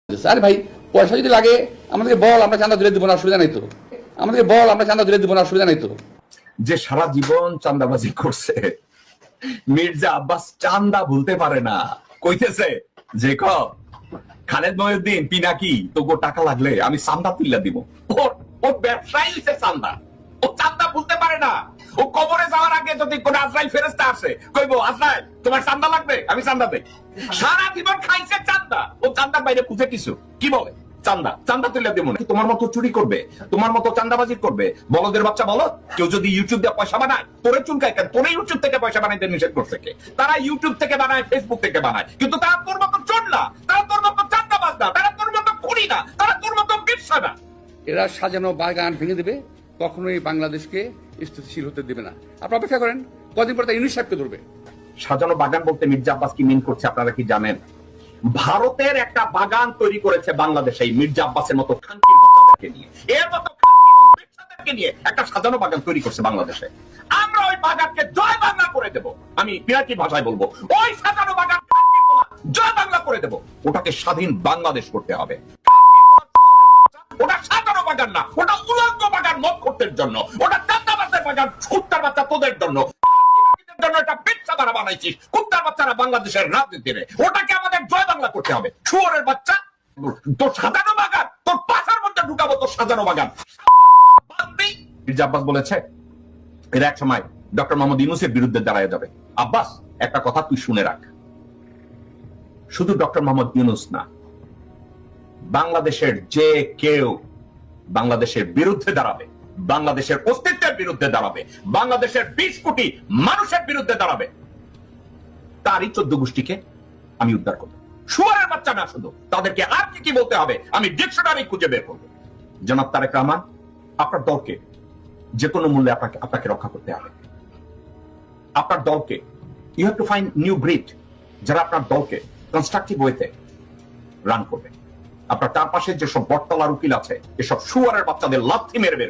আরে ভাই পয়সা যদি লাগে আমাদেরকে বল, আমরা চাঁদা তুলে দিব না, অসুবিধা নাই তো। আমাদেরকে বল, আমরা চাঁদা তুলে দিব না, অসুবিধা নাই তো। যে সারা জীবন চাঁদাবাজি করছে মির্জা আব্বাস চাঁদা ভুলতে পারে না, কইতেছে যে খালেদ মহিউদ্দিন পিনাকি তোকে টাকা লাগলে আমি চাঁদা তুলে দিব। ওর ব্যবসায়ী হচ্ছে চাঁদা, ও চাঁদা ভুলতে পারে না। ও কবরে যাওয়ার আগে যদি কোন আজরাইল ফেরেশতা আসে কইবো আজরাইল তোমার চাঁদা লাগবে, আমি চাঁদা দেই। সারা জীবন খাইছে চাঁদা, ও চাঁদার বাইরে বুঝে কিছু কি বলে চাঁদা চাঁদা তুলে দেবো না। তোমার মতো চুরি করবে, তোমার মতো চাঁদাবাজি করবে, বলদের বাচ্চা বলো। কেউ যদি ইউটিউব দিয়ে পয়সা বানায় তোরে চুলকায় কেন? তোরে ইউটিউব থেকে পয়সা বানাইতে নিষেধ করছে কে? তারা ইউটিউব থেকে বানায়, ফেসবুক থেকে বানায়, কিন্তু তারা তোর মতো চোর না, তারা তোর মতো চাঁদাবাজ না, তারা তোর মতো খুনি না, তারা তোর মতো ব্যবসা না। এরা সাজানো বাগান ভেঙে দেবে, কখনোই বাংলাদেশকে স্থিতিশীল হতে দেবে না। আপনারা অপেক্ষা করেন, কদিন পর তা ইউনিট সাহেবকে ধরবে। সাজানো বাগান বলতে মির্জা আব্বাস কি মিন করছে আপনারা কি জানেন? ভারতের একটা বাগান তৈরি করেছে বাংলাদেশে এই মির্জা আব্বাসের মতো খানকির বাচ্চাদেরকে নিয়ে, এর মতো খানকি এবং ব্যবসাদেরকে নিয়ে একটা সাজানো বাগান তৈরি করছে বাংলাদেশে। আমরা ওই বাগানকে জয় বাংলা করে দেব। আমি পিনাকি ভাষায় বলবো, ওই সাজানো বাগান খানকির বলা জয় বাংলা করে দেব। ওটাকে স্বাধীন বাংলাদেশ করতে হবে। ওটা সাজানো বাগান না, ওটা উলঙ্গ বাগান মদখোরদের জন্য, ওটা চাঁদাবাজের বাগান কুত্তার বাচ্চা তোদের জন্য। একটা পেচ্ছা তারা বানাইছিস কুত্তার বাচ্চারা বাংলাদেশের রাজনীতিতে, ওটাকে আমাদের জয় বাংলা করতে হবে। শুয়োরের বাচ্চা, তোর সাজানো বাগান তোর পাশার মধ্যে ঢুকাবো, তোর সাজানো বাগান। মির্জা আব্বাস বলেছে এর এক সময় ডক্টর মোহাম্মদ ইউনূসের বিরুদ্ধে দাঁড়ায় যাবে। আব্বাস একটা কথা তুই শুনে রাখ, শুধু ডক্টর মোহাম্মদ ইউনূস না, বাংলাদেশের যে কেউ বাংলাদেশের বিরুদ্ধে দাঁড়াবে, বাংলাদেশের অস্তিত্বের বিরুদ্ধে দাঁড়াবে, বাংলাদেশের 20 কোটি মানুষের বিরুদ্ধে দাঁড়াবে, তারই 14 গোষ্ঠীকে আমি উদ্ধার করব। শুয়ারের বাচ্চা না শুধু, তাদেরকে আর কি কি বলতে হবে আমি ডিকশনারি খুঁজে বের করব। জনাব তারেক রহমান, আপনার দলকে যে কোনো মূল্যে আপনাকে রক্ষা করতে হবে। আপনার দলকে you have to find new breed, যারা আপনার দলকে কনস্ট্রাকটিভ ওয়েতে রান করবে। আপনার চারপাশে যেসব বটতলার উকিল আছে, এসব শুয়ারের বাচ্চাদের লাথি মেরে বের